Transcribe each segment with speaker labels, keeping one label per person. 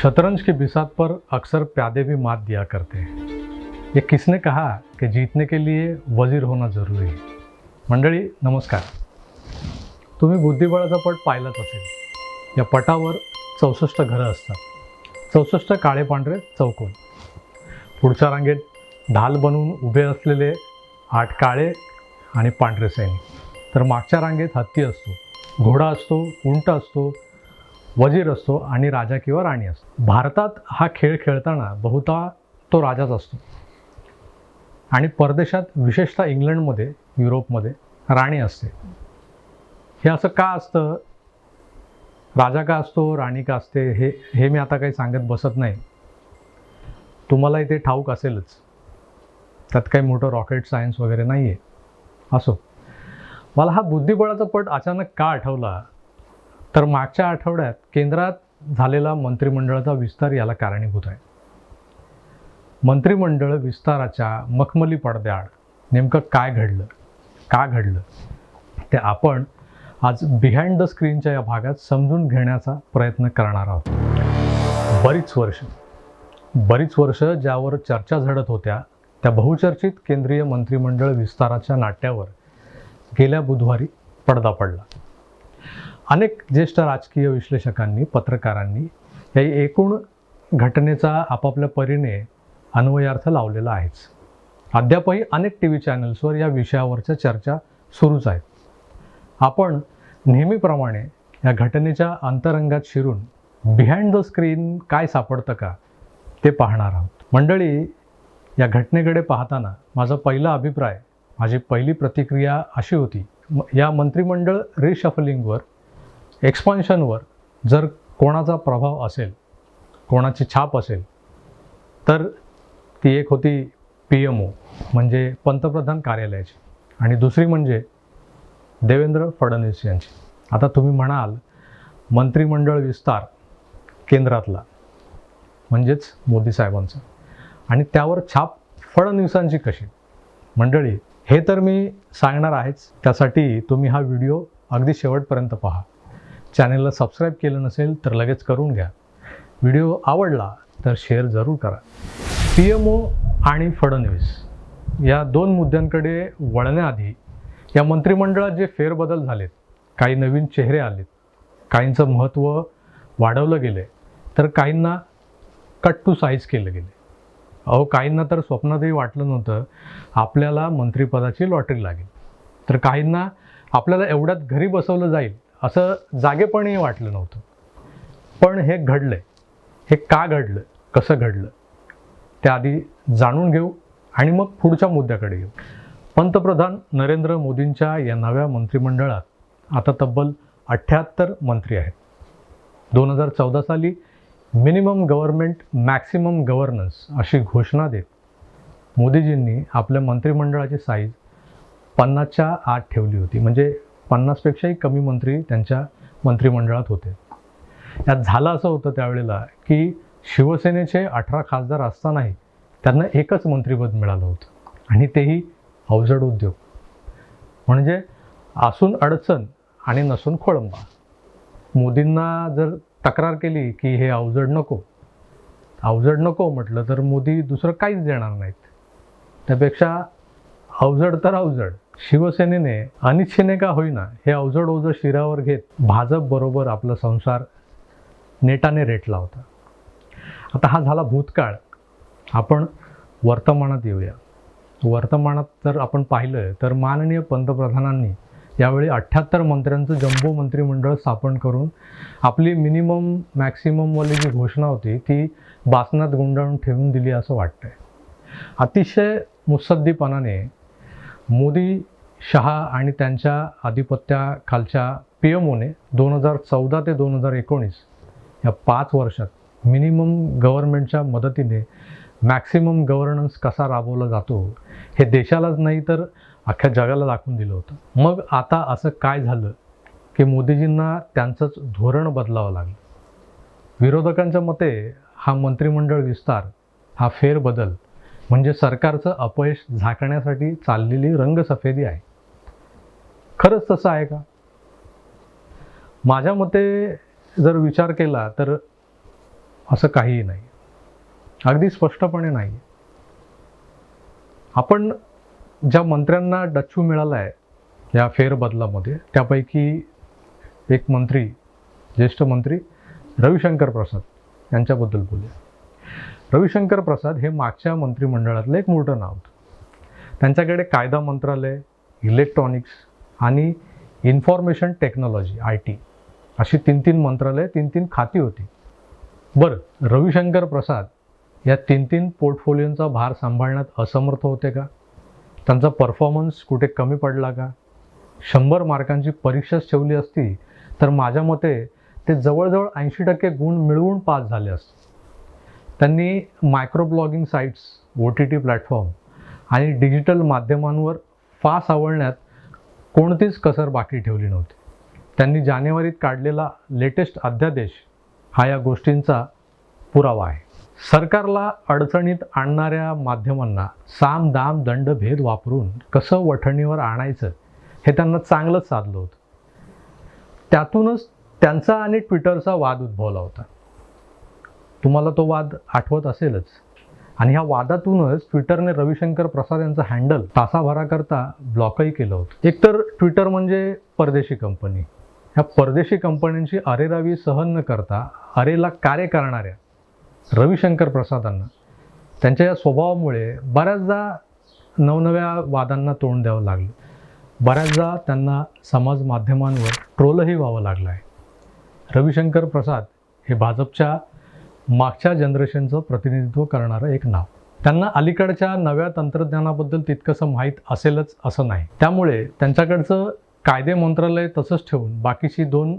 Speaker 1: शतरंज की बिसात पर अक्सर प्यादे भी मात दिया करते हैं। ये किसने कहा कि जीतने के लिए वजीर होना जरूरी है। मंडळी नमस्कार, तुम्ही बुद्धिबळाचा पट पाहिलाच असेल। या पटावर 64 घरं असतात, 64 काळे पांढरे चौकोन। पुढच्या रांगेत ढाल बनवून उभे असलेले 8 काळे आणि पांढरे सैनिक, तर मागच्या रांगेत हत्ती असतो, घोडा असतो, उंट असतो, वजीर असतो आणि राजा किंवा राणी असतो। भारतात हा खेळ खेळताना बहुधा तो राजाच असतो आणि परदेशात विशेषतः इंग्लंडमध्ये, युरोपमध्ये राणी असते। हे असं का असतं, राजा का असतो, राणी का असते, हे मी आता काही सांगत बसत नाही, तुम्हालाही ते ठाऊक असेलच। त्यात काही मोठं रॉकेट सायन्स वगैरे नाही आहे। असो, मला हा बुद्धिबळाचा पट अचानक का आठवला, तर मागच्या आठवड्यात केंद्रात झालेला मंत्रिमंडळाचा विस्तार याला कारणीभूत आहे। मंत्रिमंडळ विस्ताराच्या मखमली पडद्याआड नेमकं काय घडलं, का घडलं, ते आपण आज बिहाइंड द स्क्रीनच्या या भागात समजून घेण्याचा प्रयत्न करणार आहोत। बरीच वर्ष ज्यावर चर्चा झडत होत्या, त्या बहुचर्चित केंद्रीय मंत्रिमंडळ विस्ताराच्या नाट्यावर गेल्या बुधवारी पडदा पडला। अनेक ज्येष्ठ राजकीय विश्लेषकांनी, पत्रकारांनी या एकूण घटनेचा आपापल्या परीने अन्वयार्थ लावलेला आहेच। अद्यापही अनेक टीव्ही चॅनल्सवर या विषयावरच्या चर्चा सुरूच आहेत। आपण नेहमीप्रमाणे या घटनेच्या अंतरंगात शिरून बिहाइंड द स्क्रीन काय सापडतं का ते पाहणार आहोत। मंडळी, या घटनेकडे पाहताना माझा पहिला अभिप्राय, माझी पहिली प्रतिक्रिया अशी होती, या मंत्रिमंडळ रिशफलिंगवर, एक्सपान्शनवर जर कोणाचा प्रभाव असेल, कोणाची छाप असेल, तर ती एक होती PMO म्हणजे पंतप्रधान कार्यालयाची, आणि दुसरी म्हणजे देवेंद्र फडणवीस यांची। आता तुम्ही म्हणाल, मंत्रिमंडळ विस्तार केंद्रातला म्हणजेच मोदी साहेबांचा, आणि त्यावर छाप फडणवीसांची कशी? मंडळी, हे तर मी सांगणार आहेच, त्यासाठी तुम्ही हा व्हिडिओ अगदी शेवटपर्यंत पहा। चॅनलला सबस्क्राईब केलं नसेल तर लगेच करून घ्या। व्हिडिओ आवडला तर शेअर जरूर करा। PMO आणि फडणवीस या दोन मुद्द्यांकडे वळण्याआधी या मंत्रिमंडळात जे फेरबदल झालेत, काही नवीन चेहरे आलेत, काहींचं महत्त्व वाढवलं गेले, तर काहींना कट टू साईज केलं गेले। काहींना तर स्वप्नातही वाटलं नव्हतं आपल्याला मंत्रिपदाची लॉटरी लागेल, तर काहींना आपल्याला एवढ्यात घरी बसवलं जाईल असं जागेपणही वाटलं नव्हतं। पण हे घडलंय। हे का घडलं, कसं घडलं, ते आधी जाणून घेऊ आणि मग पुढच्या मुद्द्याकडे येऊ। पंतप्रधान नरेंद्र मोदींच्या या नव्या मंत्रिमंडळात आता तब्बल 78 मंत्री आहेत। 2014 साली मिनिमम गव्हर्नमेंट मॅक्सिमम गव्हर्नन्स अशी घोषणा देत मोदीजींनी आपल्या मंत्रिमंडळाची साईज 50च्या आत ठेवली होती, म्हणजे 50पेक्षाही कमी मंत्री त्यांच्या मंत्रिमंडळात होते। यात झालं असं होतं त्यावेळेला की शिवसेनेचे 18 खासदार असतानाही त्यांना एकच मंत्रिपद मिळालं होतं, आणि तेही अवजड उद्योग, म्हणजे असून अडचण आणि नसून खोळंबा। मोदींना जर तक्रार केली की हे अवजड नको म्हटलं तर मोदी दुसरं काहीच देणार नाहीत। त्यापेक्षा अवजड तर अवजड, शिवसेनेने अनिच्छेने का होईना हे अवजड ओझं शिरावर घेत भाजप बरोबर आपला संसार नेटाने रेटला होता। आता हा झाला भूतकाळ। आपण वर्तमानात येऊया। वर्तमानात जर आपण पाहिलं तर माननीय पंतप्रधानांनी यावेळी 78 मंत्र्यांचं जम्बो मंत्रिमंडळ स्थापन करून आपली मिनिमम मॅक्सिममवाली जी घोषणा होती ती बासनात गुंडाळून ठेवून दिली असं वाटतंय। अतिशय मुत्सद्दीपणाने मोदी, शहा आणि त्यांच्या आधिपत्याखालच्या PMOने 2014 ते 2019 या 5 वर्षात मिनिमम गव्हर्नमेंटच्या मदतीने मॅक्सिमम गव्हर्नन्स कसा राबवला जातो हे देशालाच नाही तर अख्ख्या जगाला दाखवून दिलं होतं। मग आता असं काय झालं की मोदीजींना त्यांचंच धोरण बदलावं लागलं? विरोधकांच्या मते हा मंत्रिमंडळ विस्तार, हा फेरबदल म्हणजे सरकारचं अपयश झाकण्यासाठी चाललेली रंगसफेदी आहे। खरंच तसं आहे का? माझ्या मते जर विचार केला तर असं काहीही नाही, अगदी स्पष्टपणे नाही. आपण ज्या मंत्र्यांना डच्चू मिळाला आहे या फेरबदलामध्ये, त्यापैकी एक मंत्री, ज्येष्ठ मंत्री रविशंकर प्रसाद यांच्याबद्दल बोलूया. रविशंकर प्रसाद हे मागच्या मंत्रिमंडळातलं एक मोठं नाव होतं. त्यांच्याकडे कायदा मंत्रालय, इलेक्ट्रॉनिक्स आणि इन्फॉर्मेशन टेक्नॉलॉजी IT अशी 3 मंत्रालय, 3 खाती होती. बरं, रविशंकर प्रसाद या 3 पोर्टफोलिओचा भार सांभाळण्यात असमर्थ होते का? त्यांचा परफॉर्मन्स कुठे कमी पडला का? 100 मार्कांची परीक्षाच ठेवली असती तर माझ्या मते ते जवळजवळ 80% गुण मिळवून पास झाले असते. त्यांनी micro blogging sites, OTT platform आणि डिजिटल माध्यमांवर फास आवळण्यात कोणतीच कसर बाकी ठेवली नव्हती. त्यांनी जानेवारीत काढलेला लेटेस्ट अध्यादेश हा या गोष्टींचा पुरावा आहे. सरकारला अडचणीत आणणाऱ्या माध्यमांना साम दाम दंड भेद वापरून कसं वठणीवर आणायचं हे त्यांना चांगलंच साधलं होतं. त्यातूनच त्यांचा आणि ट्विटरचा वाद उद्भवला होता. तुम्हाला तो वाद आठवत असेलच. आणि ह्या वादातूनच ट्विटरने रविशंकर प्रसाद यांचं हँडल तासाभराकरता ब्लॉकही केलं होतं. एकतर ट्विटर म्हणजे परदेशी कंपनी. ह्या परदेशी कंपन्यांची अरेरावी सहन न करता अरेला कार्य करणाऱ्या रविशंकर प्रसादांना त्यांच्या या स्वभावामुळे बऱ्याचदा नवनव्या वादांना तोंड द्यावं लागलं. बऱ्याचदा त्यांना समाज माध्यमांवर ट्रोलही व्हावं लागलं आहे. रविशंकर प्रसाद हे भाजपच्या मागच्या जनरेशनचं प्रतिनिधित्व करणारं एक नाव. त्यांना अलीकडच्या नव्या तंत्रज्ञानाबद्दल तितकंसं माहीत असेलच असं नाही. त्यामुळे त्यांच्याकडचं कायदे मंत्रालय तसंच ठेवून बाकीची 2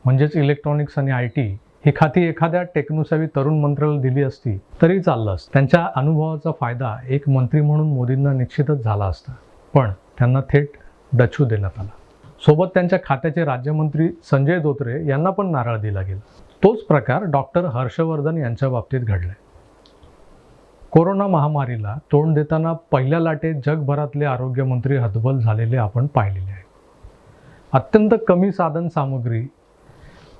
Speaker 1: म्हणजेच इलेक्ट्रॉनिक्स आणि IT ही खाती एखाद्या टेक्नोसॅवी तरुण मंत्र्याला दिली असती तरी चाललं असतं. त्यांच्या अनुभवाचा फायदा एक मंत्री म्हणून मोदींना निश्चितच झाला असता, पण त्यांना थेट डच्चू देण्यात आला. सोबत त्यांच्या खात्याचे राज्यमंत्री संजय धोत्रे यांना पण नारळ दिला गेला. तोच प्रकार डॉक्टर हर्षवर्धन यांच्या बाबतीत घडलाय. कोरोना महामारीला तोंड देताना पहिल्या लाटेत जगभरातले आरोग्यमंत्री हतबल झालेले आपण पाहिलेले आहे. अत्यंत कमी साधन सामग्री,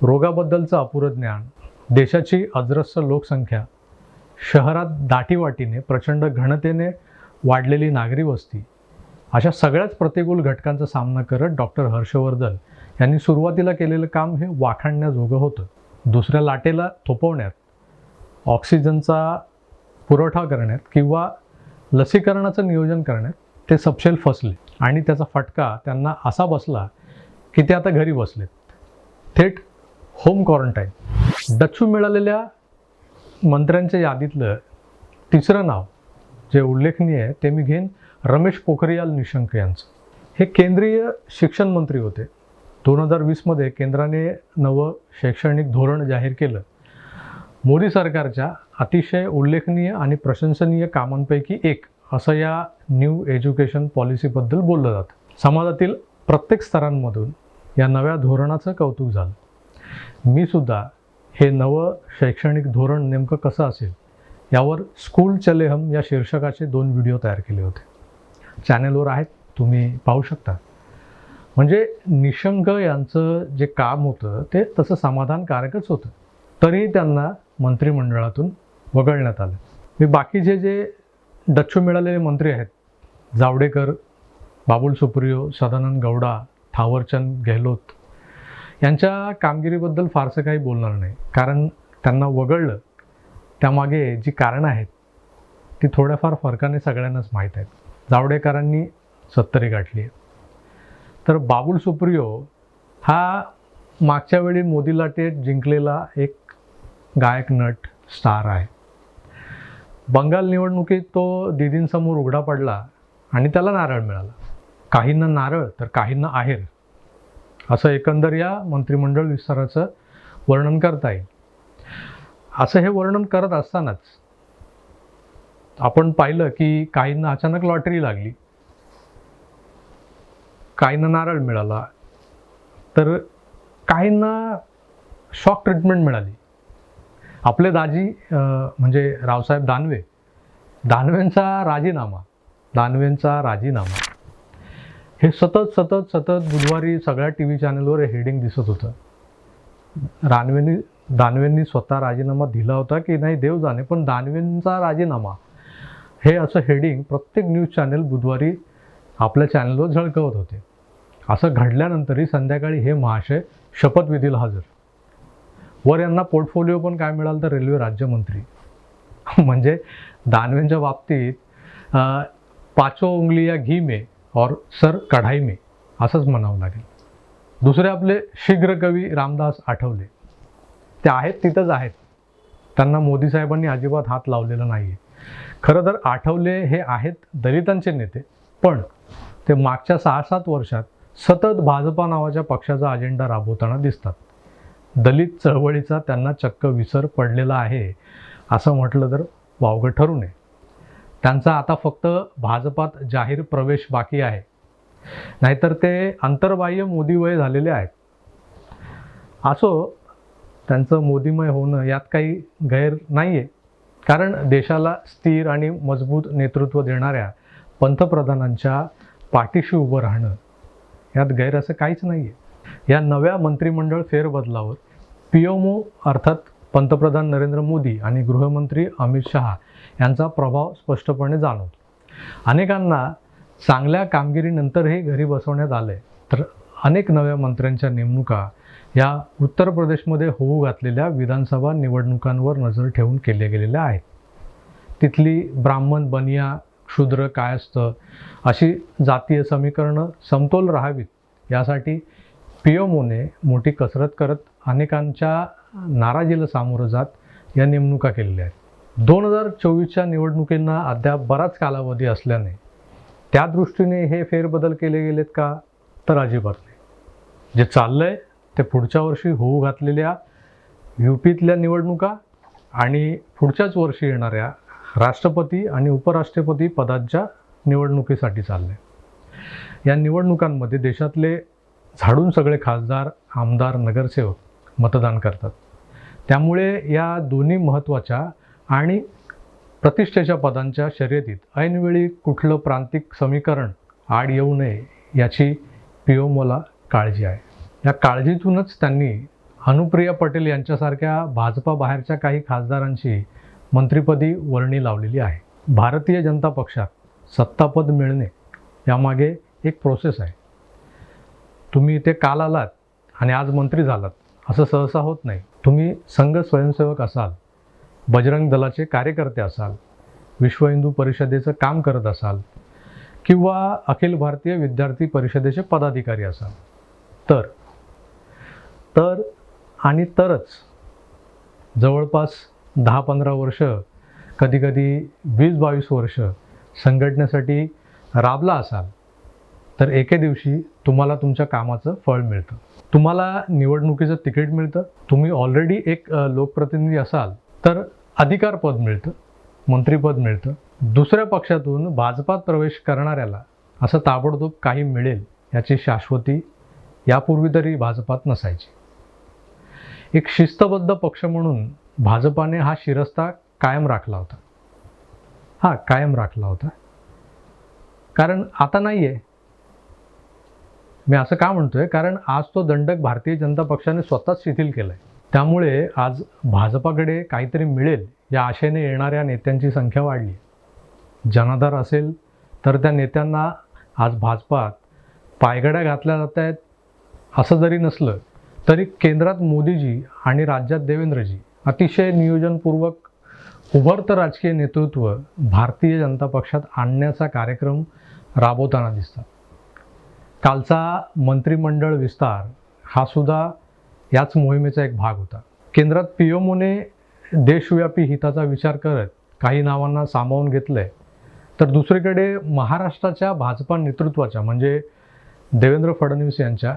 Speaker 1: रोगाबद्दलचं अपुरं ज्ञान, देशाची अजस्र लोकसंख्या, शहरात दाटीवाटीने प्रचंड घनतेने वाढलेली नागरी वस्ती, अशा सगळ्याच प्रतिकूल घटकांचा सामना करत डॉक्टर हर्षवर्धन यांनी सुरुवातीला केलेलं काम हे वाखाणण्याजोगं होतं. दुसऱ्या लाटेला थोपवण्यात, ऑक्सिजनचा पुरवठा करण्यात किंवा लसीकरणाचं नियोजन करण्यात ते सपशेल फसले आणि त्याचा फटका त्यांना असा बसला की ते आता घरी बसलेत, थेट होम क्वारंटाईन. डच्चू मिळालेल्या मंत्र्यांच्या यादीतलं तिसरं नाव जे उल्लेखनीय आहे ते मी घेईन रमेश पोखरियाल निशंक यांचं. हे केंद्रीय शिक्षण मंत्री होते. 2020मध्ये केंद्राने नवं शैक्षणिक धोरण जाहीर केलं. मोदी सरकारच्या अतिशय उल्लेखनीय आणि प्रशंसनीय कामांपैकी एक असं या न्यू एज्युकेशन पॉलिसीबद्दल बोललं जातं. समाजातील प्रत्येक स्तरांमधून या नव्या धोरणाचं कौतुक झालं. मी सुद्धा हे नवं शैक्षणिक धोरण नेमकं कसं असेल यावर स्कूल चले हम या शीर्षकाचे 2 व्हिडिओ तयार केले होते. चॅनेलवर आहेत, तुम्ही पाहू शकता. म्हणजे निशंक यांचं जे काम होतं ते तसं समाधानकारकच होतं, तरीही त्यांना मंत्रिमंडळातून वगळण्यात आलं. मी बाकीचे जे डच्चू मिळालेले मंत्री आहेत, जावडेकर, बाबुल सुप्रियो, सदानंद गौडा, थावरचंद गेहलोत यांच्या कामगिरीबद्दल फारसं काही बोलणार नाही, कारण त्यांना वगळलं त्यामागे जी कारणं आहेत ती थोड्याफार फरकाने सगळ्यांनाच माहीत आहेत. जावडेकरांनी 70 गाठली आहे, तर बाबुल सुप्रियो हा मागच्या वेळी मोदी लाटेत जिंकलेला एक गायक, नट, स्टार आहे. बंगाल निवडणुकीत तो दीदींसमोर उघडा पडला आणि त्याला नारळ मिळाला. काहींना नारळ तर काहींना आहेर असं एकंदर या मंत्रिमंडळ विस्ताराचं वर्णन करता येईल. असं हे वर्णन करत असतानाच आपण पाहिलं की काहींना अचानक लॉटरी लागली, काहींना नारळ मिळाला, तर काहींना शॉक ट्रीटमेंट मिळाली. आपले दाजी म्हणजे रावसाहेब दानवेंचा राजीनामा हे सतत बुधवारी सगळ्या TV चॅनलवर हेडिंग दिसत होतं. दानवेंनी स्वतः राजीनामा दिला होता की नाही देव जाणे, पण दानवेंचा राजीनामा हे असं हेडिंग प्रत्येक न्यूज चॅनल बुधवारी आपल्या चॅनलवर झळकवत होते. असं घडल्यानंतरही संध्याकाळी हे महाशय शपथविधीला हजर. वर यांना पोर्टफोलिओ पण काय मिळालं तर रेल्वे राज्यमंत्री. म्हणजे दानवेंच्या बाबतीत पाचो उंगलिया घी में और सर कढाई में असंच म्हणावं लागेल. दुसरे आपले शीघ्र कवी रामदास आठवले, ते आहेत तिथंच आहेत. त्यांना मोदी साहेबांनी अजिबात हात लावलेला नाही आहे. खरं तर आठवले हे आहेत दलितांचे नेते, पण ते मागच्या 6-7 वर्षात सतत भाजपा नावाच्या पक्षाचा अजेंडा राबवताना दिसतात. दलित चळवळीचा त्यांना चक्क विसर पडलेला आहे असं म्हटलं तर वावगं ठरू नये. त्यांचा आता फक्त भाजपात जाहीर प्रवेश बाकी आहे, नाहीतर ते अंतर्बाह्य मोदीमय झालेले आहेत. असो, त्यांचं मोदीमय होणं यात काही गैर नाही आहे, कारण देशाला स्थिर आणि मजबूत नेतृत्व देणाऱ्या पंतप्रधानांच्या पाठीशी उभं राहणं यात गैर असं काहीच नाही आहे. या नव्या मंत्रिमंडळ फेरबदलावर पीएमओ अर्थात पंतप्रधान नरेंद्र मोदी आणि गृहमंत्री अमित शहा यांचा प्रभाव स्पष्टपणे जाणवतो. अनेकांना चांगल्या कामगिरीनंतरही घरी बसवण्यात आले, तर अनेक नव्या मंत्र्यांच्या नेमणुका या उत्तर प्रदेशमध्ये होऊ घातलेल्या विधानसभा निवडणुकांवर नजर ठेवून केल्या गेलेल्या आहेत. तिथली ब्राह्मण, बनिया, शूद्र, कायस्थ अशी जातीय समीकरणं समतोल राहावीत यासाठी पीएमओने मोठी कसरत करत अनेकांच्या नाराजीला सामोरं जात या नेमणुका केलेल्या आहेत. 2024च्या निवडणुकींना अद्याप बराच कालावधी असल्याने त्या दृष्टीने हे फेरबदल केले गेलेत का, तर अजिबात नाही. जे चाललंय ते पुढच्या वर्षी होऊ घातलेल्या यूपीतल्या निवडणुका आणि पुढच्याच वर्षी येणाऱ्या राष्ट्रपती आणि उपराष्ट्रपती पदांच्या निवडणुकीसाठी चाललंय. या निवडणुकांमध्ये देशातले झाडून सगळे खासदार, आमदार, नगरसेवक मतदान करतात. त्यामुळे या दोन्ही महत्त्वाच्या आणि प्रतिष्ठेच्या पदांच्या शर्यतीत ऐनवेळी कुठलं प्रांतिक समीकरण आड येऊ नये याची पीएमओला काळजी आहे. या काळजीतूनच त्यांनी अनुप्रिया पटेल यांच्यासारख्या भाजपा बाहेरच्या काही खासदारांची मंत्रिपदी वर्णी लावलेली आहे. भारतीय जनता पक्षात सत्तापद मिळणे यामागे एक प्रोसेस आहे. तुम्ही इथे काल आलात आणि आज मंत्री झालात असं सहसा होत नाही. तुम्ही संघ स्वयंसेवक असाल, बजरंग दलाचे कार्यकर्ते असाल, विश्व हिंदू परिषदेचं काम करत असाल किंवा अखिल भारतीय विद्यार्थी परिषदेचे पदाधिकारी असाल तरच जवळपास 10-15 वर्ष, कधीकधी 20-22 वर्ष संघटनेसाठी राबला असाल तर एके दिवशी तुम्हाला तुमच्या कामाचं फळ मिळतं. तुम्हाला निवडणुकीचं तिकीट मिळतं. तुम्ही ऑलरेडी एक लोकप्रतिनिधी असाल तर अधिकारपद मिळतं, मंत्रिपद मिळतं. दुसऱ्या पक्षातून भाजपात प्रवेश करणाऱ्याला असं ताबडतोब काही मिळेल याची शाश्वती यापूर्वी तरी भाजपात नसायची. एक शिस्तबद्ध पक्ष म्हणून भाजपाने हा शिरस्ता कायम राखला होता. कारण आता नाही आहे. मी असं का म्हणतोय, कारण आज तो दंडक भारतीय जनता पक्षाने स्वतःच शिथिल केला आहे. त्यामुळे आज भाजपाकडे काहीतरी मिळेल या आशेने येणाऱ्या नेत्यांची संख्या वाढली. जनाधार असेल तर त्या नेत्यांना आज भाजपात पायघड्या घातल्या जात आहेत असं जरी नसलं तरी केंद्रात मोदीजी आणि राज्यात देवेंद्रजी अतिशय नियोजनपूर्वक उभरतं राजकीय नेतृत्व भारतीय जनता पक्षात आणण्याचा कार्यक्रम राबवताना दिसतात. कालचा मंत्रिमंडळ विस्तार हा सुद्धा याच मोहिमेचा एक भाग होता. केंद्रात पीएमओने देशव्यापी हिताचा विचार करत काही नावांना सामावून घेतलंय, तर दुसरीकडे महाराष्ट्राच्या भाजपा नेतृत्वाच्या म्हणजे देवेंद्र फडणवीस यांच्या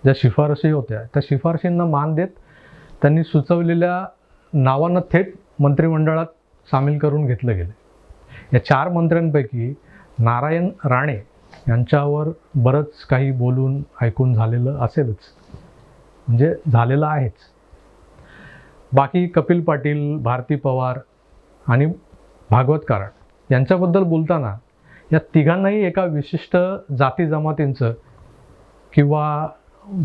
Speaker 1: ज्या शिफारशी होत्या त्या शिफारशींना मान देत त्यांनी सुचवलेल्या नावांना थेट मंत्रिमंडळात सामील करून घेतलं गेलं. या 4 मंत्र्यांपैकी नारायण राणे यांच्यावर बरंच काही बोलून ऐकून झालेलं असेलच, म्हणजे झालेलं आहेच. बाकी कपिल पाटील, भारती पवार आणि भागवत कराड यांच्याबद्दल बोलताना या तिघांनाही एका विशिष्ट जाती जमातींचं किंवा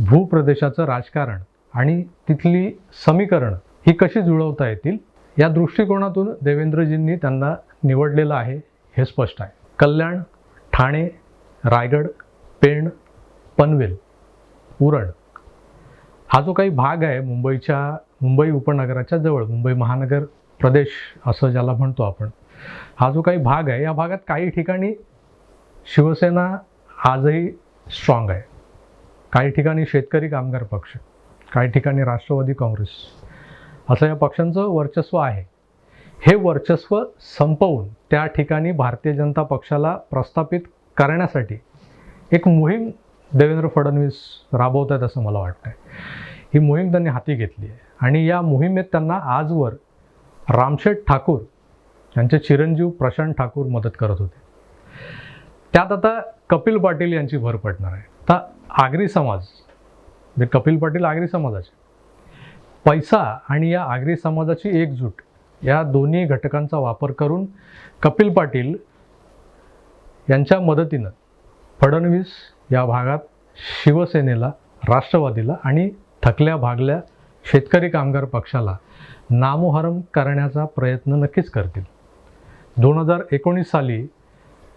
Speaker 1: भूप्रदेशाचं राजकारण आणि तिथली समीकरणं ही कशी जुळवता येतील या दृष्टिकोनातून देवेंद्रजींनी त्यांना निवडलेलं आहे हे स्पष्ट आहे. कल्याण, ठाणे, रायगड, पेण, पनवेल, उरण हा जो काही भाग आहे मुंबई उपनगराच्या जवळ, मुंबई महानगर प्रदेश असं ज्याला म्हणतो आपण, हा जो काही भाग आहे या भागात काही ठिकाणी शिवसेना आजही स्ट्रॉंग आहे. काही ठिकाणी शेतकरी कामगार पक्ष, काही ठिकाणी राष्ट्रवादी काँग्रेस असं या पक्षांचं वर्चस्व आहे. हे वर्चस्व संपवून त्या ठिकाणी भारतीय जनता पक्षाला प्रस्थापित करण्यासाठी एक मोहीम देवेंद्र फडणवीस राबवत आहेत असं मला वाटतं. ही मोहीम त्यांनी हाती घेतली आहे आणि या मोहिमेत त्यांना आजवर रामशेठ ठाकूर यांचे चिरंजीव प्रशांत ठाकूर मदत करत होते. त्यात आता कपिल पाटील यांची भर पडणार आहे. आता आगरी समाज, कपिल पाटील आगरी समाजाचे, पैसा आणि या आगरी समाजाची एकजूट या दोन्ही घटकांचा वापर करून कपिल पाटील यांच्या मदतीनं फडणवीस या भागात शिवसेनेला, राष्ट्रवादीला आणि थकल्या भागल्या शेतकरी कामगार पक्षाला नामोहरम करण्याचा प्रयत्न नक्कीच करतील. 2019 साली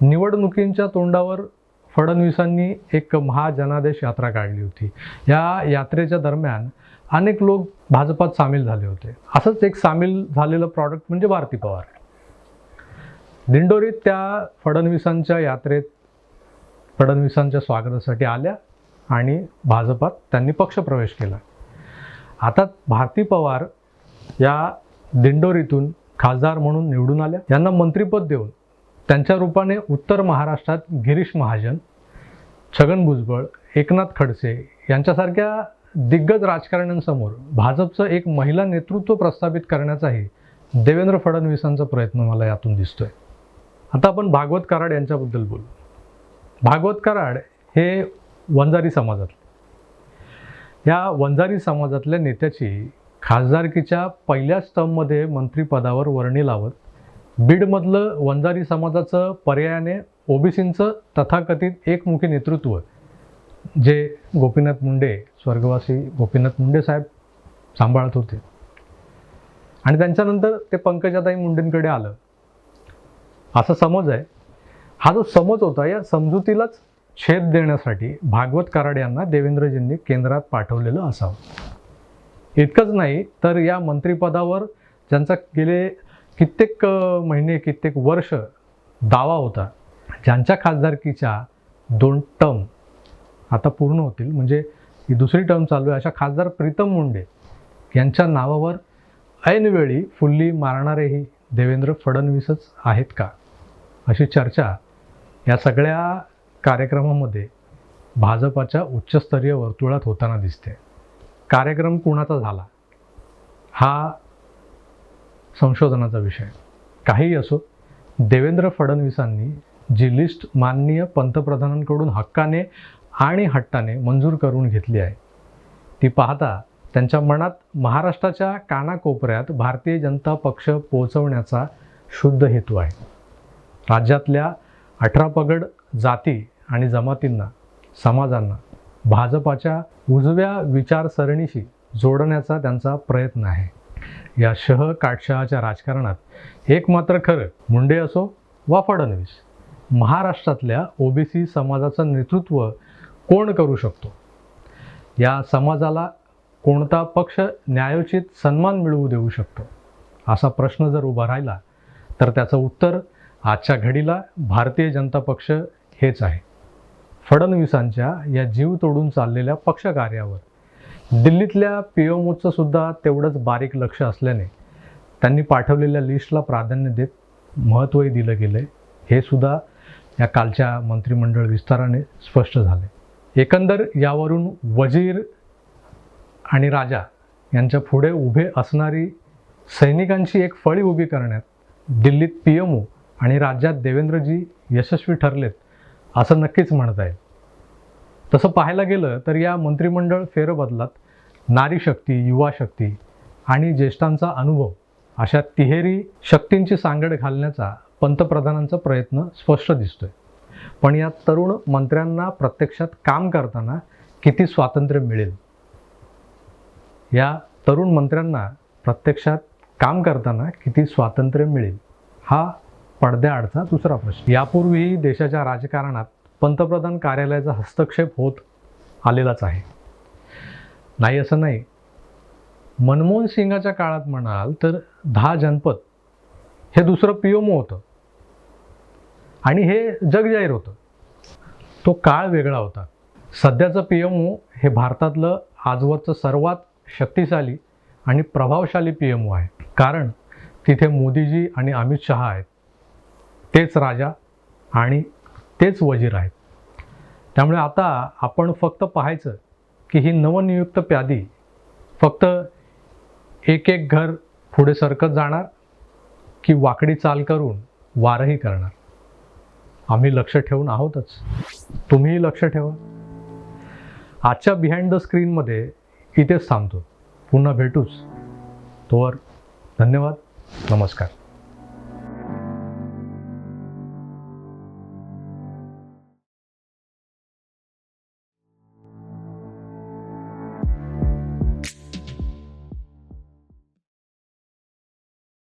Speaker 1: निवडणुकींच्या तोंडावर फडणवीसांनी एक महाजनादेश यात्रा काढली होती. या यात्रेच्या दरम्यान अनेक लोक भाजपात सामील झाले होते. असंच एक सामील झालेलं प्रॉडक्ट म्हणजे भारती पवार. दिंडोरीत त्या फडणवीसांच्या यात्रेत फडणवीसांच्या स्वागतासाठी आल्या आणि भाजपात त्यांनी पक्षप्रवेश केला. आता भारती पवार या दिंडोरीतून खासदार म्हणून निवडून आल्या. यांना मंत्रिपद देऊन त्यांच्या रूपाने उत्तर महाराष्ट्रात गिरीश महाजन, छगन भुजबळ, एकनाथ खडसे यांच्यासारख्या दिग्गज राजकारण्यांसमोर भाजपचं एक महिला नेतृत्व प्रस्थापित करण्याचाही देवेंद्र फडणवीसांचा प्रयत्न मला यातून दिसतोय. आता आपण भागवत कराड यांच्याबद्दल बोलू. भागवत कराड हे वंजारी समाजातले. या वंजारी समाजातल्या नेत्याची खासदारकीच्या पहिल्याच टर्ममध्ये मंत्रिपदावर वर्णी लावत बीडमधलं वंजारी समाजाचं पर्यायाने ओबीसींचं तथाकथित एकमुखी नेतृत्व जे गोपीनाथ मुंडे, स्वर्गवासी गोपीनाथ मुंडे साहेब सांभाळत होते आणि त्यांच्यानंतर ते पंकजाताई मुंडेंकडे आलं असा समज आहे. हा जो समज होता या समजुतीलाच छेद देण्यासाठी भागवत कराड यांना देवेंद्रजींनी केंद्रात पाठवलेलं असावं. इतकंच नाही तर या मंत्रिपदावर ज्यांचा गेले कित्येक महिने, कित्येक वर्ष दावा होता, ज्यांच्या खासदारकीच्या 2 टर्म आता पूर्ण होतील, म्हणजे ही दुसरी टर्म चालू आहे, अशा खासदार प्रीतम मुंडे यांच्या नावावर ऐनवेळी फुल्ली मारणारेही देवेंद्र फडणवीसच आहेत का, अशी चर्चा या सगळ्या कार्यक्रमामध्ये भाजपाच्या उच्चस्तरीय वर्तुळात होताना दिसते. कार्यक्रम कुणाचा झाला हा संशोधनाचा विषय. काहीही असो, देवेंद्र फडणवीसांनी जी लिस्ट माननीय पंतप्रधानांकडून हक्काने आणि हट्टाने मंजूर करून घेतली आहे ती पाहता त्यांच्या मनात महाराष्ट्राच्या कानाकोपऱ्यात भारतीय जनता पक्ष पोहोचवण्याचा शुद्ध हेतू आहे. राज्यातल्या 18 पगड जाती आणि जमातींना, समाजांना भाजपाच्या उजव्या विचारसरणीशी जोडण्याचा त्यांचा प्रयत्न आहे. या काटशहाच्या राजकारणात एक मात्र खरं, मुंडे असो वा फडणवीस, महाराष्ट्रातल्या ओबीसी समाजाचं नेतृत्व कोण करू शकतो, या समाजाला कोणता पक्ष न्यायोचित सन्मान मिळवू देऊ शकतो, असा प्रश्न जर उभा राहिला तर त्याचं उत्तर आजच्या घडीला भारतीय जनता पक्ष हेच आहे. फडणवीसांच्या या जीव तोडून चाललेल्या पक्षकार्यावर दिल्लीतल्या पीएमओचं सुद्धा तेवढंच बारीक लक्ष असल्याने त्यांनी पाठवलेल्या लिस्टला प्राधान्य देत महत्त्वही दिलं गेलं आहे. हे सुद्धा या कालच्या मंत्रिमंडळ विस्ताराने स्पष्ट झाले. एकंदर यावरून वजीर आणि राजा यांच्या पुढे उभे असणारी सैनिकांची एक फळी उभी करण्यात दिल्लीत पीएमओ आणि राज्यात देवेंद्रजी यशस्वी ठरलेत असं नक्कीच म्हणता येईल. तसं पाहायला गेलं तर या मंत्रिमंडळ फेरबदलात नारी शक्ती, युवा शक्ती आणि ज्येष्ठांचा अनुभव अशा तिहेरी शक्तींची सांगड घालण्याचा पंतप्रधानांचा प्रयत्न स्पष्ट दिसतोय. पण या तरुण मंत्र्यांना प्रत्यक्षात काम करताना किती स्वातंत्र्य मिळेल या तरुण मंत्र्यांना प्रत्यक्षात काम करताना किती स्वातंत्र्य मिळेल, हा पडद्याआडचा दुसरा प्रश्न. यापूर्वीही देशाच्या राजकारणात पंतप्रधान कार्यालयाचा हस्तक्षेप होत आलेलाच आहे. नाही असं नाही. मनमोहन सिंगाच्या काळात म्हणाल तर 10 जनपद हे दुसरं PMO होतं आणि हे जगजाहीर होतं. तो काळ वेगळा होता. सध्याचं PMO हे भारतातलं आजवरचं सर्वात शक्तिशाली आणि प्रभावशाली PMO आहे. कारण तिथे मोदीजी आणि अमित शहा आहेत. तेच राजा आणि तेच वजीर आहेत. त्यामुळे आता आपण फक्त पाहायचं की ही नवनियुक्त प्यादी फक्त एक एक घर पुढे सरकत जाणार की वाकडी चाल करून वारही करणार. आम्ही लक्ष ठेवून आहोतच. तुम्हीही लक्ष ठेवा. आजच्या बिहाइंड द स्क्रीनमध्ये इथेच थांबतो. पुन्हा भेटूच. तोवर धन्यवाद. नमस्कार.